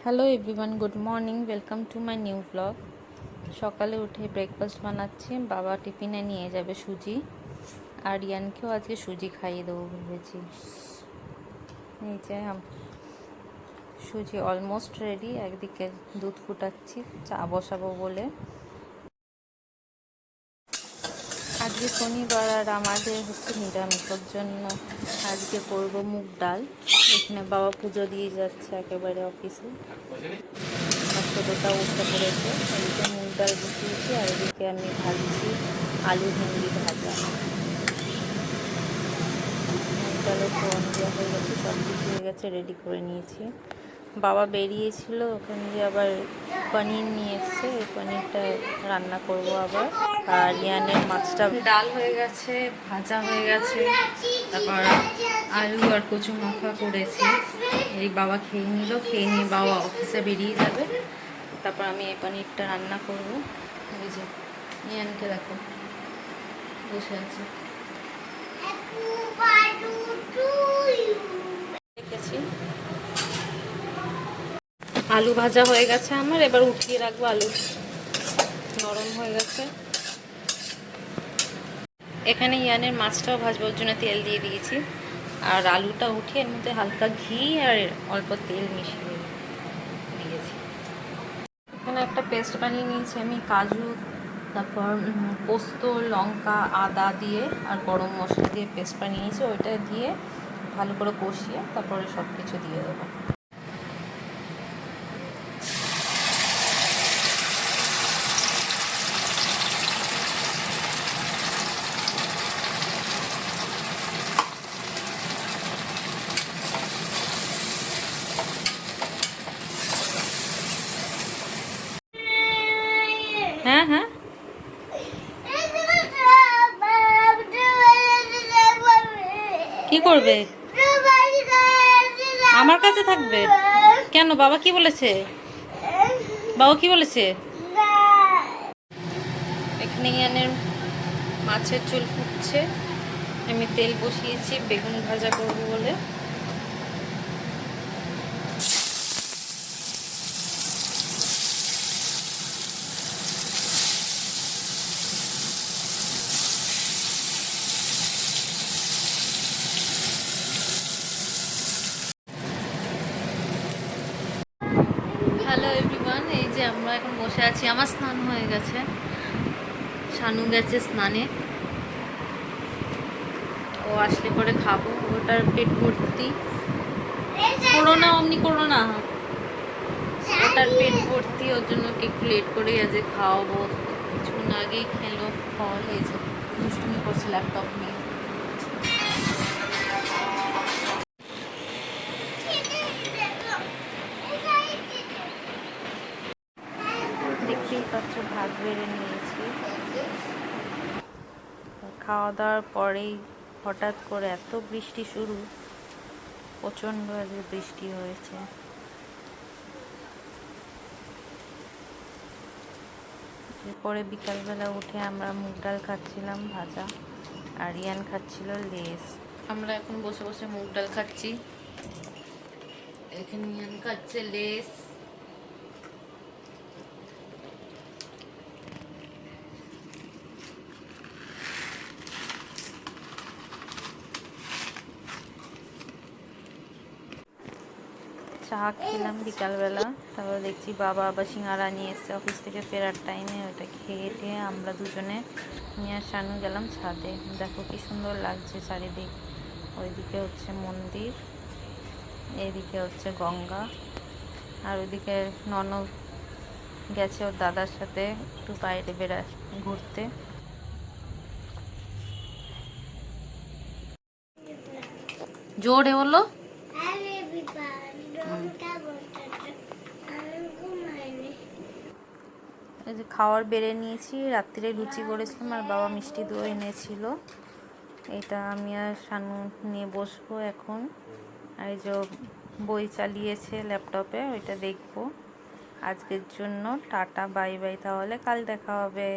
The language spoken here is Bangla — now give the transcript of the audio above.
Hello everyone, good morning, welcome to my new blog. সকালে উঠে ব্রেকফাস্ট বানাচ্ছি। বাবা টিফিনে নিয়ে যাবে সুজি, আর ইয়ানকেও আজকে সুজি খাইয়ে দেবো ভেবেছি। এই যে সুজি অলমোস্ট রেডি। একদিকে দুধ ফুটাচ্ছি চা বসাবো বলে। আজকে শনিবার আর আমাদের হচ্ছে নিরামিষের জন্য আজকে করব মুগ ডাল। এখানে বাবা পুজো দিয়ে যাচ্ছে একেবারে অফিসে। আর ছোটোটা উঠে পড়েছে। এদিকে মুগ ডাল বসিয়েছি আর এদিকে আমি ভাজছি আলু ভেন্ডি ভাজা। মুগ ডালের ফোড়ন দেওয়া হয়ে গেছে, সব কিছু হয়ে গেছে, রেডি করে নিয়েছি। বাবা বেরিয়েছিল, ওখানে গিয়ে আবার পনির নিয়ে এসছে। এই পনিরটা রান্না করব আবার। আর ইয়ানের মাছটা ডাল হয়ে গেছে, ভাজা হয়ে গেছে, তারপর আলু আর কচু মাখা করেছি। এই বাবা খেয়ে নিল, খেয়ে নিয়ে বাবা অফিসে বেরিয়ে যাবে। তারপর আমি এই পনিরটা রান্না করব। এই যে ইয়ানকে দেখো বসে আছে। দেখেছি আলু ভাজা হয়ে গেছে আমার, এবার উঠিয়ে রাখবো। আলু নরম হয়ে গেছে। এখানে ইয়ানের মাছটাও ভাজবার জন্য তেল দিয়ে দিয়েছি, আর আলুটা উঠিয়ে এর মধ্যে হালকা ঘি আর অল্প তেল মিশিয়ে দিয়েছি। এখানে একটা পেস্ট বানিয়ে নিয়েছি আমি, কাজু, তারপর পোস্ত, লঙ্কা, আদা দিয়ে আর গরম মশলা দিয়ে পেস্ট বানিয়ে নিয়েছি। ওইটা দিয়ে ভালো করে কষিয়ে তারপরে সব কিছু দিয়ে দেবো। হ্যাঁ হ্যাঁ, কি করবে? আমার কাছে থাকবে কেন? বাবা কি বলেছে? বাবা কি বলেছে? এখানে ইয়ানের মাছের ঝোল ফুটছে। আমি তেল বসিয়েছি বেগুন ভাজা করব বলে। হ্যালো এভরিওয়ান, এই যে আমরা এখন বসে আছি। আমার স্নান হয়ে গেছে, শানু গেছে স্নানে। ও আসলে পরে খাবো। ওটার পেট ভর্তি। করো না, অমনি করো না। ওটার পেট ভর্তি, ওর জন্য একটু লেট করেই আজ খাওয়াবো। কিছুক্ষণ আগেই খেলো ফল। এই যে দুষ্টুমি করছে ল্যাপটপ নিয়ে। দেখতেই পাচ্ছ ভাত বেড়ে নিয়েছি। খাওয়া দাওয়ার পরেই হঠাৎ করে এত বৃষ্টি শুরু, প্রচণ্ড আজকে বৃষ্টি হয়েছে। এরপরে বিকালবেলা উঠে আমরা মুগ ডাল খাচ্ছিলাম ভাজা, আর ইয়ান খাচ্ছিল লেস। আমরা এখন বসে বসে মুগ ডাল খাচ্ছি। এখানে ইয়ান খাচ্ছে লেস। চা খেলাম বিকালবেলা। তারপর দেখছি বাবা আবার সিঙ্গারা নিয়ে এসছে অফিস থেকে ফেরার টাইমে। ওটা খেয়ে টেয়ে আমরা দুজনে নিয়ে শানু গেলাম ছাদে। দেখো কি সুন্দর লাগছে চারিদিক। ওইদিকে হচ্ছে মন্দির, এইদিকে হচ্ছে গঙ্গা, আর ওইদিকে ননদ গেছে ওর দাদার সাথে একটু বাইরে ঘুরতে। জোরে বলো। এই যে খাওয়ার বেড়ে নিয়েছি। রাত্রে লুচি করেছিলাম আর বাবা মিষ্টি দই এনেছিল। এটা আমি আর শানু নিয়ে বসবো এখন। আর এই যে বই চালিয়েছে ল্যাপটপে, ওইটা দেখবো। আজকের জন্য টাটা, বাই বাই। তাহলে কাল দেখা হবে।